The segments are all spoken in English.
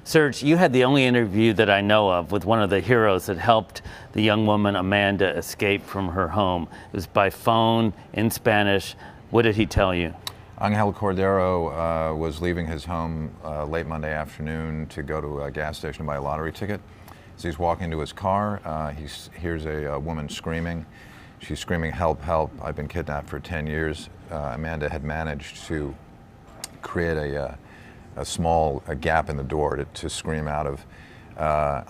Serge, you had the only interview that I know of with one of the heroes that helped the young woman Amanda escape from her home. It was by phone, in Spanish. What did he tell you? Angel Cordero was leaving his home late Monday afternoon to go to a gas station to buy a lottery ticket. As he's walking to his car, he hears a woman screaming. She's screaming, "Help, help, I've been kidnapped for 10 years. Amanda had managed to create a small gap in the door to scream out of.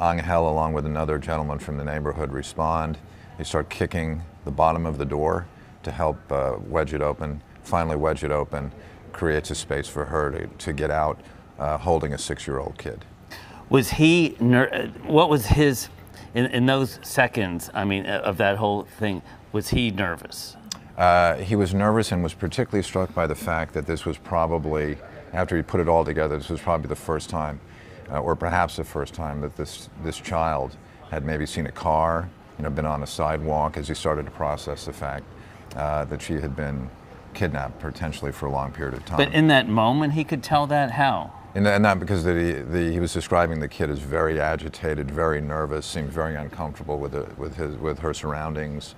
Angel, along with another gentleman from the neighborhood, respond. They start kicking the bottom of the door to help wedge it open. Finally wedge it open, creates a space for her to get out holding a 6-year-old kid. Was he, what was his, in those seconds, I mean, of that whole thing, was he nervous? He was nervous and was particularly struck by the fact that this was probably, after he put it all together, this was probably the first time, or perhaps the first time that this child had maybe seen a car, been on a sidewalk, as he started to process the fact that she had been kidnapped potentially for a long period of time. But in that moment, he could tell that? How? And that because he was describing the kid as very agitated, very nervous, seemed very uncomfortable with her surroundings,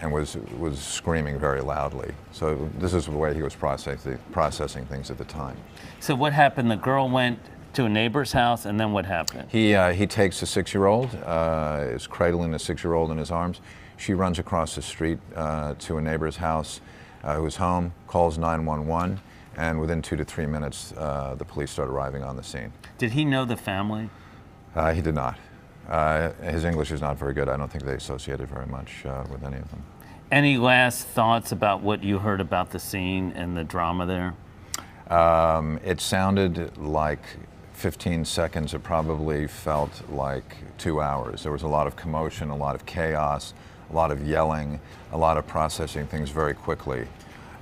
and was screaming very loudly. So this is the way he was processing things at the time. So what happened? The girl went to a neighbor's house, and then what happened? He takes a 6-year-old, is cradling a 6-year-old in his arms. She runs across the street to a neighbor's house who's home, calls 911, and within 2 to 3 minutes, the police start arriving on the scene. Did he know the family? He did not. His English is not very good. I don't think they associated very much with any of them. Any last thoughts about what you heard about the scene and the drama there? It sounded like 15 seconds. It probably felt like 2 hours. There was a lot of commotion, a lot of chaos, a lot of yelling, a lot of processing things very quickly.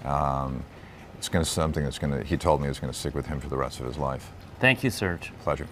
It's going to something that's going to, he told me, is going to stick with him for the rest of his life. Thank you, Serge. Pleasure.